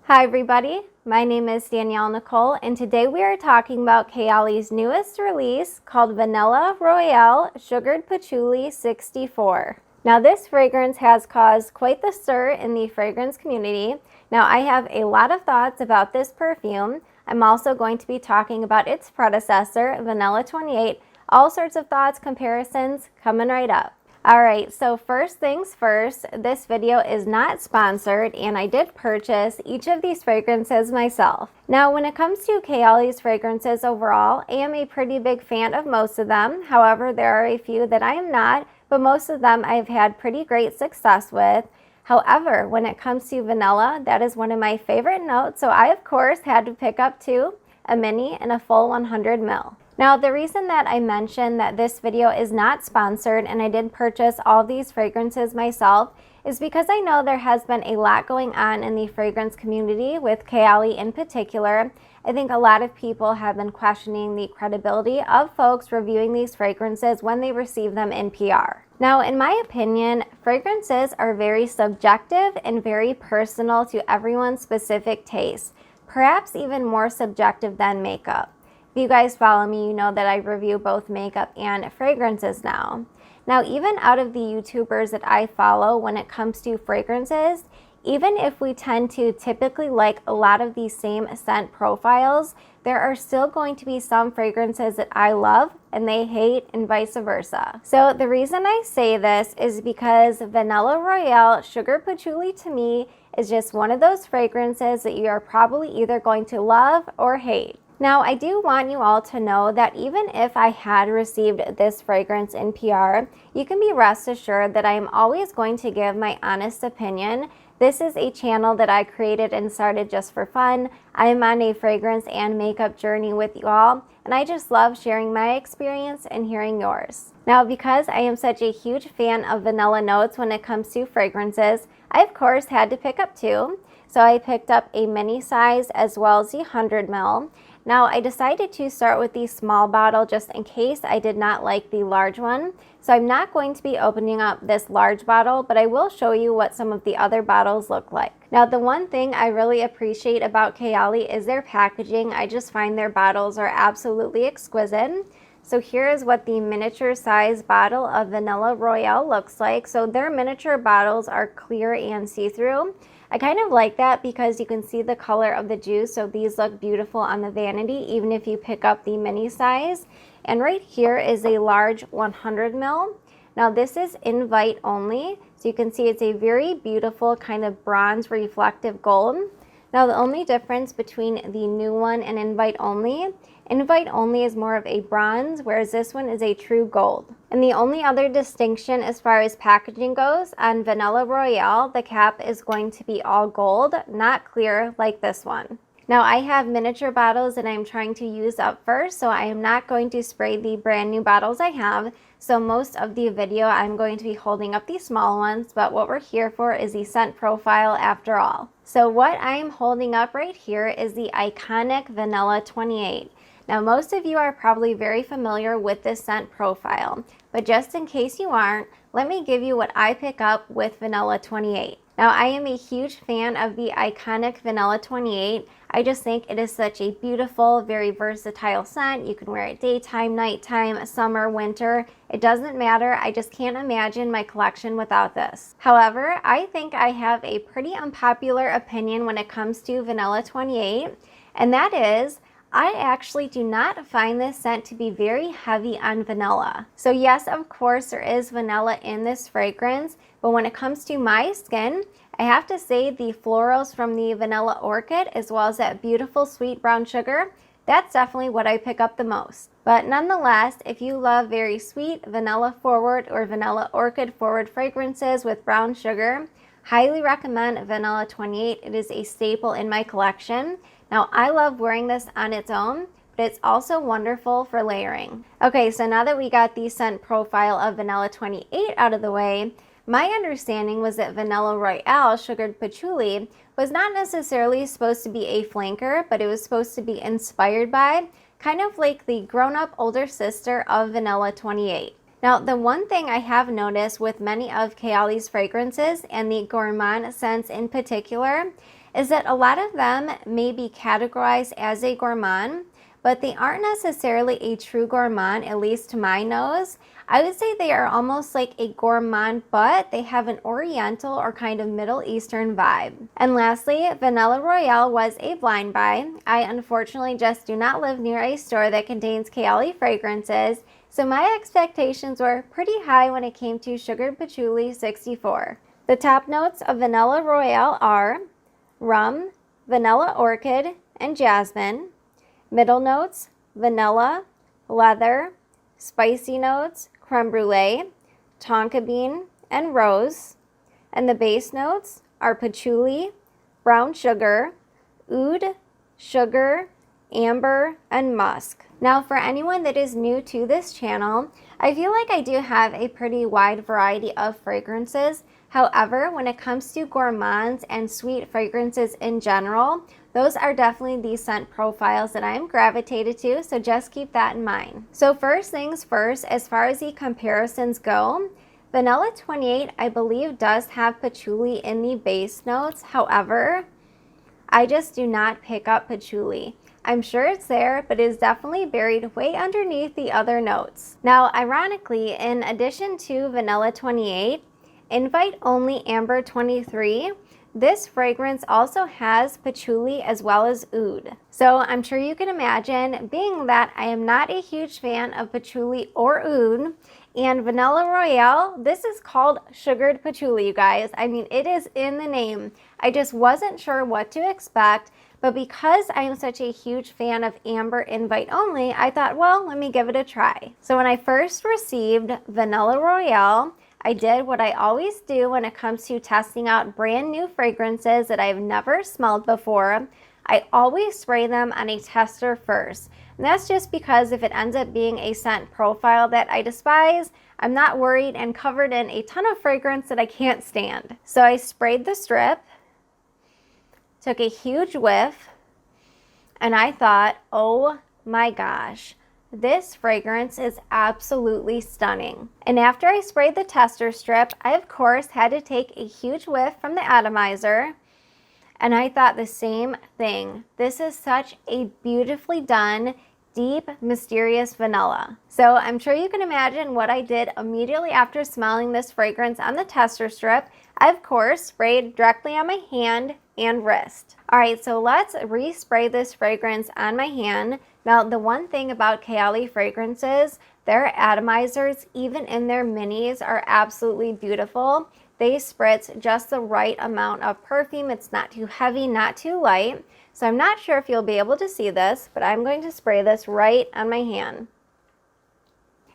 Hi everybody, my name is Danielle Nicole and today we are talking about Kayali's newest release called Vanilla Royale Sugared Patchouli 64. Now this fragrance has caused quite the stir in the fragrance community. Now I have a lot of thoughts about this perfume. I'm also going to be talking about its predecessor, Vanilla 28, all sorts of thoughts, comparisons coming right up. Alright, so first things first, this video is not sponsored and I did purchase each of these fragrances myself. Now when it comes to Kayali's fragrances overall, I am a pretty big fan of most of them. However, there are a few that I am not, but most of them I've had pretty great success with. However, when it comes to vanilla, that is one of my favorite notes, so I of course had to pick up two, a mini and a full 100 ml. Now, the reason that I mentioned that this video is not sponsored and I did purchase all these fragrances myself is because I know there has been a lot going on in the fragrance community with Kayali in particular. I think a lot of people have been questioning the credibility of folks reviewing these fragrances when they receive them in PR. Now, in my opinion, fragrances are very subjective and very personal to everyone's specific taste, perhaps even more subjective than makeup. If you guys follow me, you know that I review both makeup and fragrances now. Now, even out of the YouTubers that I follow when it comes to fragrances, even if we tend to typically like a lot of these same scent profiles, there are still going to be some fragrances that I love and they hate and vice versa. So the reason I say this is because Vanilla Royale Sugar Patchouli to me is just one of those fragrances that you are probably either going to love or hate. Now, I do want you all to know that even if I had received this fragrance in PR, you can be rest assured that I am always going to give my honest opinion. This is a channel that I created and started just for fun. I am on a fragrance and makeup journey with you all, and I just love sharing my experience and hearing yours. Now, because I am such a huge fan of vanilla notes when it comes to fragrances, I of course had to pick up two. So I picked up a mini size as well as the 100 ml. Now I decided to start with the small bottle just in case I did not like the large one. So I'm not going to be opening up this large bottle, but I will show you what some of the other bottles look like. Now the one thing I really appreciate about Kayali is their packaging. I just find their bottles are absolutely exquisite. So here is what the miniature size bottle of Vanilla Royale looks like. So their miniature bottles are clear and see-through. I kind of like that because you can see the color of the juice, so these look beautiful on the vanity even if you pick up the mini size. And right here is a large 100 ml. Now this is invite only, so you can see it's a very beautiful kind of bronze reflective gold. Now the only difference between the new one and invite only is more of a bronze, whereas this one is a true gold. And the only other distinction as far as packaging goes, on Vanilla Royale, the cap is going to be all gold, not clear like this one. Now I have miniature bottles that I'm trying to use up first, so I am not going to spray the brand new bottles I have. So most of the video I'm going to be holding up the small ones, but what we're here for is the scent profile after all. So what I am holding up right here is the iconic Vanilla 28. Now most of you are probably very familiar with this scent profile, but just in case you aren't, let me give you what I pick up with Vanilla 28. Now I am a huge fan of the iconic Vanilla 28. I just think it is such a beautiful, very versatile scent. You can wear it daytime, nighttime, summer, winter. It doesn't matter. I just can't imagine my collection without this. However, I think I have a pretty unpopular opinion when it comes to Vanilla 28, and that is I actually do not find this scent to be very heavy on vanilla. So yes, of course, there is vanilla in this fragrance, but when it comes to my skin, I have to say the florals from the Vanilla Orchid as well as that beautiful sweet brown sugar, that's definitely what I pick up the most. But nonetheless, if you love very sweet vanilla forward or Vanilla Orchid forward fragrances with brown sugar, highly recommend Vanilla 28. It is a staple in my collection. Now, I love wearing this on its own, but it's also wonderful for layering. Okay, so now that we got the scent profile of Vanilla 28 out of the way, my understanding was that Vanilla Royale Sugared Patchouli was not necessarily supposed to be a flanker, but it was supposed to be inspired by, kind of like the grown-up older sister of Vanilla 28. Now, the one thing I have noticed with many of Kayali's fragrances, and the Gourmand scents in particular, is that a lot of them may be categorized as a gourmand, but they aren't necessarily a true gourmand, at least to my nose. I would say they are almost like a gourmand, but they have an oriental or kind of Middle Eastern vibe. And lastly, Vanilla Royale was a blind buy. I unfortunately just do not live near a store that contains Kayali fragrances, so my expectations were pretty high when it came to Sugared Patchouli 64. The top notes of Vanilla Royale are rum, vanilla orchid, and jasmine. Middle notes, vanilla, leather, spicy notes, creme brulee, tonka bean, and rose. And the base notes are patchouli, brown sugar, oud, sugar, amber, and musk. Now, for anyone that is new to this channel, I feel like I do have a pretty wide variety of fragrances. However, when it comes to gourmands and sweet fragrances in general, those are definitely the scent profiles that I'm gravitated to, so just keep that in mind. So first things first, as far as the comparisons go, Vanilla 28, I believe, does have patchouli in the base notes. However, I just do not pick up patchouli. I'm sure it's there, but it is definitely buried way underneath the other notes. Now, ironically, in addition to Vanilla 28, Invite Only Amber 23, this fragrance also has patchouli as well as oud. So I'm sure you can imagine, being that I am not a huge fan of patchouli or oud, and Vanilla Royale, this is called Sugared Patchouli, you guys. I mean, it is in the name. I just wasn't sure what to expect, but because I am such a huge fan of Amber Invite Only, I thought, well, let me give it a try. So when I first received Vanilla Royale, I did what I always do when it comes to testing out brand new fragrances that I've never smelled before. I always spray them on a tester first. And that's just because if it ends up being a scent profile that I despise, I'm not worried and covered in a ton of fragrance that I can't stand. So I sprayed the strip, took a huge whiff, and I thought, oh my gosh, this fragrance is absolutely stunning. And after I sprayed the tester strip, I of course had to take a huge whiff from the atomizer, and I thought the same thing. This is such a beautifully done, deep, mysterious vanilla. So I'm sure you can imagine what I did immediately after smelling this fragrance on the tester strip. I of course sprayed directly on my hand and wrist. All right, so let's respray this fragrance on my hand. Now, the one thing about Kayali fragrances, their atomizers, even in their minis, are absolutely beautiful. They spritz just the right amount of perfume. It's not too heavy, not too light. So I'm not sure if you'll be able to see this, but I'm going to spray this right on my hand.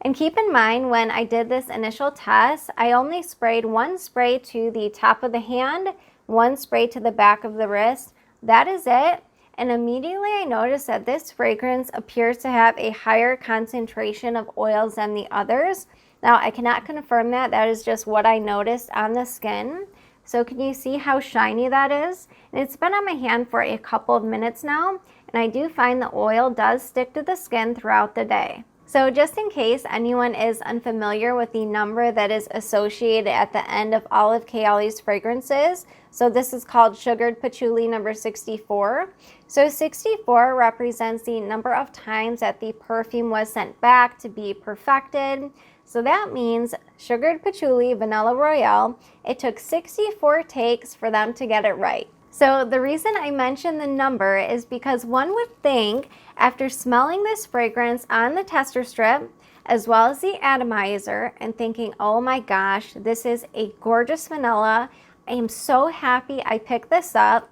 And keep in mind, when I did this initial test, I only sprayed one spray to the top of the hand, one spray to the back of the wrist. That is it. And immediately I noticed that this fragrance appears to have a higher concentration of oils than the others. Now, I cannot confirm that. That is just what I noticed on the skin. So can you see how shiny that is? And it's been on my hand for a couple of minutes now, and I do find the oil does stick to the skin throughout the day. So just in case anyone is unfamiliar with the number that is associated at the end of all of Kayali's fragrances, so this is called Sugared Patchouli number 64. So 64 represents the number of times that the perfume was sent back to be perfected. So that means Sugared Patchouli Vanilla Royale, it took 64 takes for them to get it right. So the reason I mention the number is because one would think, after smelling this fragrance on the tester strip, as well as the atomizer, and thinking, oh my gosh, this is a gorgeous vanilla. I am so happy I picked this up.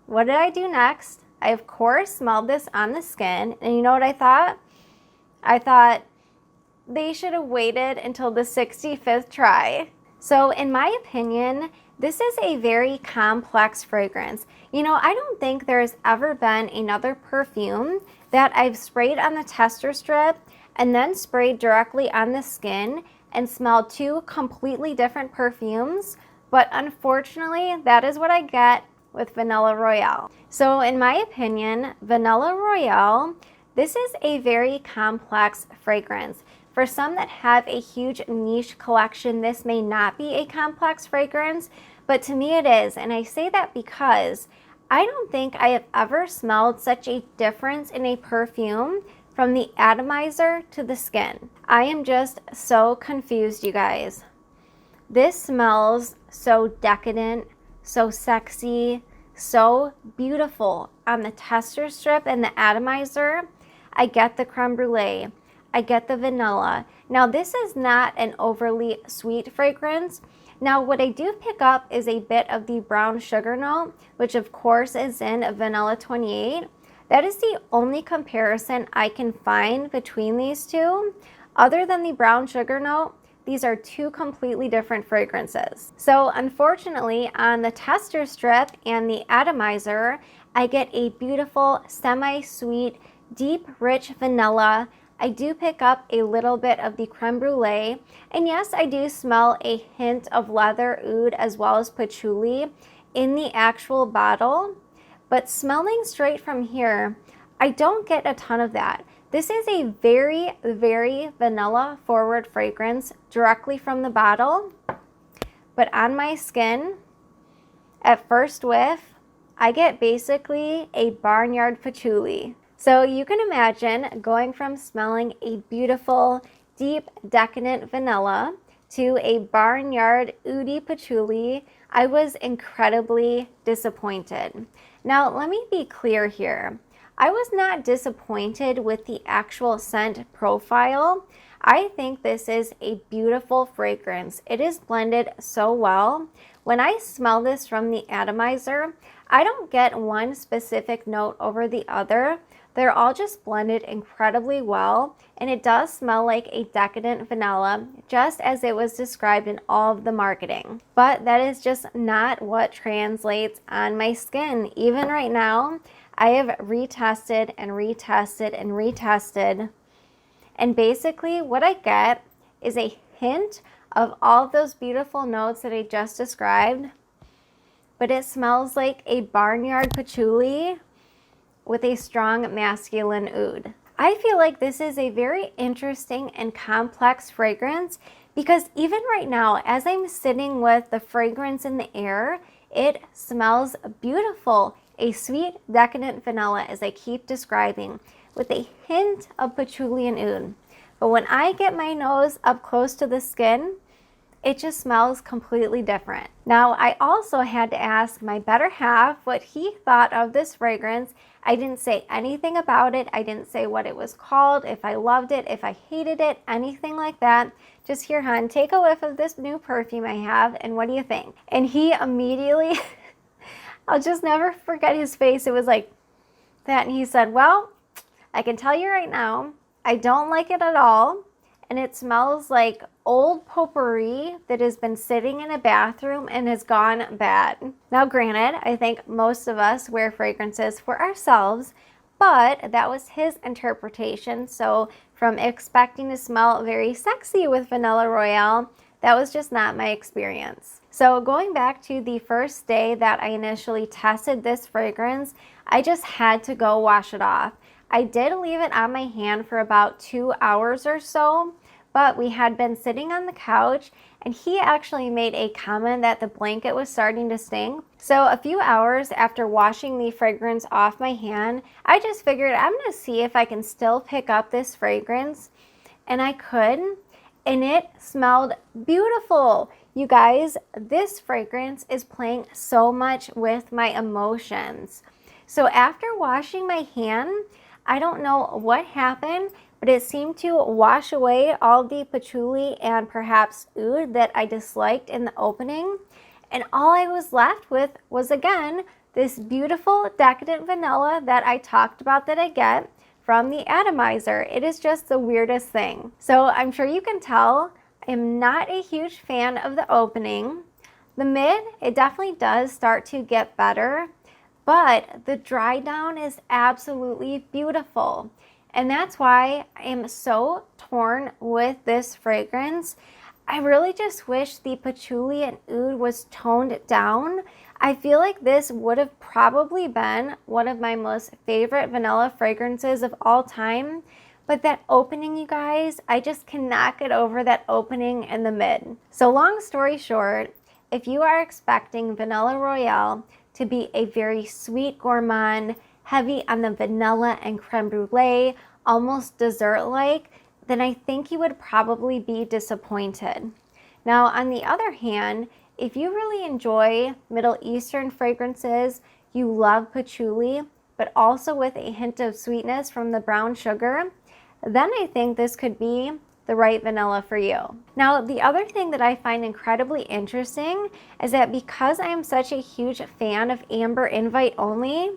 What did I do next? I, of course, smelled this on the skin, and you know what I thought? I thought they should have waited until the 65th try. So in my opinion, this is a very complex fragrance. You know, I don't think there's ever been another perfume that I've sprayed on the tester strip and then sprayed directly on the skin and smelled two completely different perfumes. But unfortunately, that is what I get with Vanilla Royale. So in my opinion, Vanilla Royale, this is a very complex fragrance. For some that have a huge niche collection, this may not be a complex fragrance, but to me it is. And I say that because I don't think I have ever smelled such a difference in a perfume from the atomizer to the skin. I am just so confused, you guys. This smells so decadent, so sexy, so beautiful. On the tester strip and the atomizer, I get the creme brulee, I get the vanilla. Now this is not an overly sweet fragrance. Now what I do pick up is a bit of the brown sugar note, which of course is in Vanilla 28. That is the only comparison I can find between these two. Other than the brown sugar note, these are two completely different fragrances. So unfortunately, on the tester strip and the atomizer, I get a beautiful semi-sweet, deep, rich vanilla. I do pick up a little bit of the creme brulee. And yes, I do smell a hint of leather, oud, as well as patchouli in the actual bottle. But smelling straight from here, I don't get a ton of that. This is a very, very vanilla forward fragrance directly from the bottle. But on my skin, at first whiff, I get basically a barnyard patchouli. So you can imagine going from smelling a beautiful, deep, decadent vanilla to a barnyard oudy patchouli. I was incredibly disappointed. Now, let me be clear here. I was not disappointed with the actual scent profile. I think this is a beautiful fragrance. It is blended so well. When I smell this from the atomizer, I don't get one specific note over the other. They're all just blended incredibly well, and it does smell like a decadent vanilla, just as it was described in all of the marketing. But that is just not what translates on my skin. Even right now, I have retested and retested and retested, and basically what I get is a hint of all of those beautiful notes that I just described, but it smells like a barnyard patchouli with a strong masculine oud. I feel like this is a very interesting and complex fragrance because even right now, as I'm sitting with the fragrance in the air, it smells beautiful. A sweet, decadent vanilla, as I keep describing, with a hint of patchouli and oud. But when I get my nose up close to the skin, it just smells completely different. Now, I also had to ask my better half what he thought of this fragrance. I didn't say anything about it. I didn't say what it was called, if I loved it, if I hated it, anything like that. Just here, hon, take a whiff of this new perfume I have, and what do you think? And he immediately, I'll just never forget his face. It was like that, and he said, well, I can tell you right now, I don't like it at all, and it smells like old potpourri that has been sitting in a bathroom and has gone bad. Now, granted, I think most of us wear fragrances for ourselves, but that was his interpretation. So from expecting to smell very sexy with Vanilla Royale, that was just not my experience. So going back to the first day that I initially tested this fragrance, I just had to go wash it off. I did leave it on my hand for about 2 hours or so, but we had been sitting on the couch and he actually made a comment that the blanket was starting to sting. So a few hours after washing the fragrance off my hand, I just figured I'm gonna see if I can still pick up this fragrance, and I could, and it smelled beautiful. You guys, this fragrance is playing so much with my emotions. So after washing my hand, I don't know what happened, but it seemed to wash away all the patchouli and perhaps oud that I disliked in the opening. And all I was left with was, again, this beautiful decadent vanilla that I talked about that I get from the atomizer. It is just the weirdest thing. So I'm sure you can tell I am not a huge fan of the opening. The mid, it definitely does start to get better, but the dry down is absolutely beautiful. And that's why I am so torn with this fragrance. I really just wish the patchouli and oud was toned down. I feel like this would have probably been one of my most favorite vanilla fragrances of all time, But that opening, you guys, I just cannot get over that opening in the mid. So long story short, if you are expecting Vanilla Royale to be a very sweet gourmand, heavy on the vanilla and creme brulee, almost dessert-like, then I think you would probably be disappointed. Now, on the other hand, if you really enjoy Middle Eastern fragrances, you love patchouli, but also with a hint of sweetness from the brown sugar, then I think this could be the right vanilla for you. Now, the other thing that I find incredibly interesting is that because I am such a huge fan of amber invite only,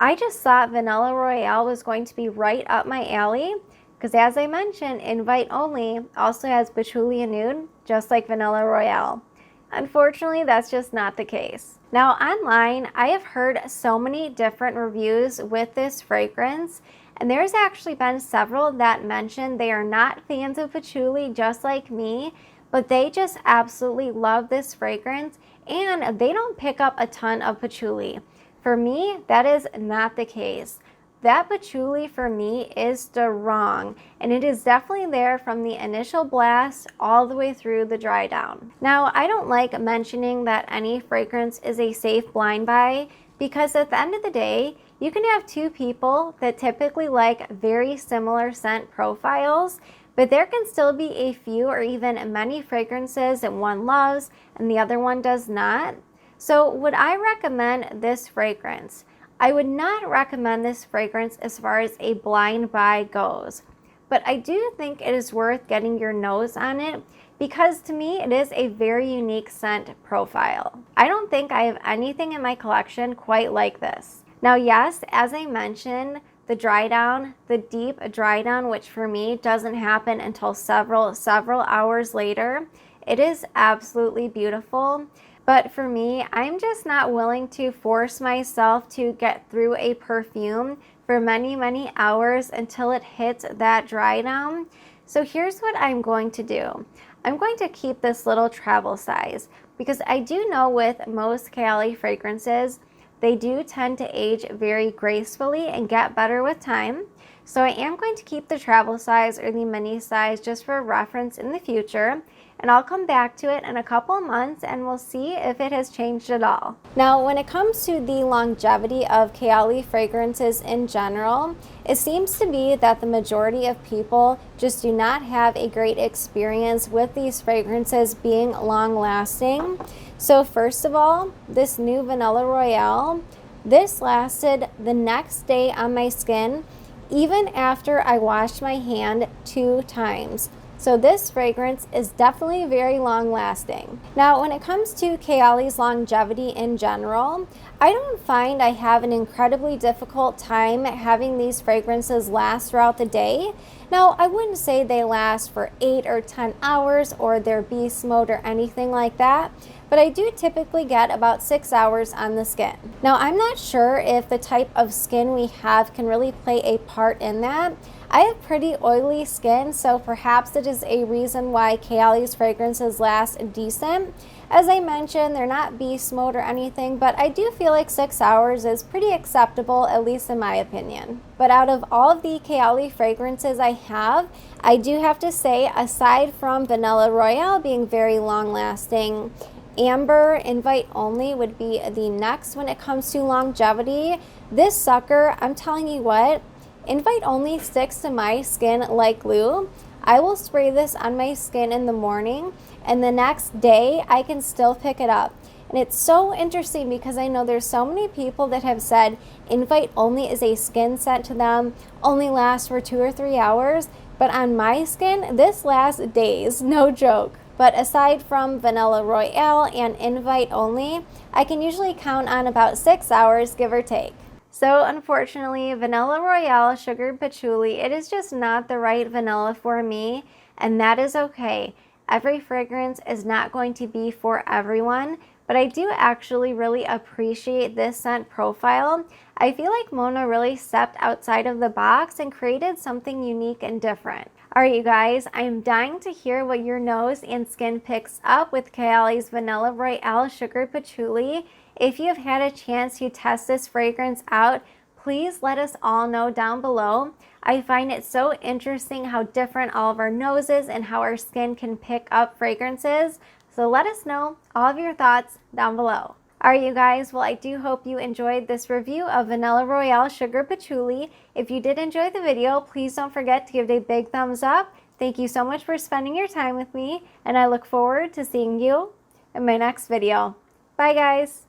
I just thought Vanilla Royale was going to be right up my alley because, as I mentioned, invite only also has patchouli and nude, just like Vanilla Royale. Unfortunately, that's just not the case. Now, online, I have heard so many different reviews with this fragrance, and there's actually been several that mention they are not fans of patchouli just like me, but they just absolutely love this fragrance and they don't pick up a ton of patchouli. For me, that is not the case. That patchouli for me is strong, and it is definitely there from the initial blast all the way through the dry down. Now, I don't like mentioning that any fragrance is a safe blind buy because at the end of the day, you can have two people that typically like very similar scent profiles, but there can still be a few or even many fragrances that one loves and the other one does not. So would I recommend this fragrance? I would not recommend this fragrance as far as a blind buy goes, but I do think it is worth getting your nose on it because to me it is a very unique scent profile. I don't think I have anything in my collection quite like this. Now, yes, as I mentioned, the dry down, the deep dry down, which for me doesn't happen until several hours later, it is absolutely beautiful. But for me, I'm just not willing to force myself to get through a perfume for many hours until it hits that dry down. So here's what I'm going to do. I'm going to keep this little travel size because I do know with most Kayali fragrances, they do tend to age very gracefully and get better with time. So I am going to keep the travel size or the mini size just for reference in the future. And I'll come back to it in a couple of months and we'll see if it has changed at all. Now, when it comes to the longevity of Kayali fragrances in general, it seems to be that the majority of people just do not have a great experience with these fragrances being long lasting. So first of all, this new Vanilla Royale, this lasted the next day on my skin, even after I washed my hand 2 times. So this fragrance is definitely very long lasting. Now, when it comes to Kayali's longevity in general, I don't find I have an incredibly difficult time having these fragrances last throughout the day. Now, I wouldn't say they last for 8 or 10 hours or they're beast mode or anything like that, but I do typically get about 6 hours on the skin. Now, I'm not sure if the type of skin we have can really play a part in that. I have pretty oily skin, so perhaps it is a reason why Kayali's fragrances last decent. As I mentioned, they're not beast mode or anything, but I do feel like 6 hours is pretty acceptable, at least in my opinion. But out of all of the Kayali fragrances I have, I do have to say, aside from Vanilla Royale being very long lasting, Amber Invite Only would be the next when it comes to longevity. This sucker, I'm telling you what, Invite Only sticks to my skin like glue. I will spray this on my skin in the morning and the next day I can still pick it up. And it's so interesting because I know there's so many people that have said Invite Only is a skin scent to them, only lasts for 2 or 3 hours. But on my skin, this lasts days, no joke. But aside from Vanilla Royale and Invite Only, I can usually count on about 6 hours, give or take. So unfortunately, Vanilla Royale Sugared Patchouli, it is just not the right vanilla for me, and that is okay. Every fragrance is not going to be for everyone, but I do actually really appreciate this scent profile. I feel like Mona really stepped outside of the box and created something unique and different. Alright you guys, I am dying to hear what your nose and skin picks up with Kayali's Vanilla Royale Sugared Patchouli. If you have had a chance to test this fragrance out, please let us all know down below. I find it so interesting how different all of our noses and how our skin can pick up fragrances. So let us know all of your thoughts down below. All right, you guys, well, I do hope you enjoyed this review of Vanilla Royale Sugar Patchouli. If you did enjoy the video, please don't forget to give it a big thumbs up. Thank you so much for spending your time with me, and I look forward to seeing you in my next video. Bye, guys.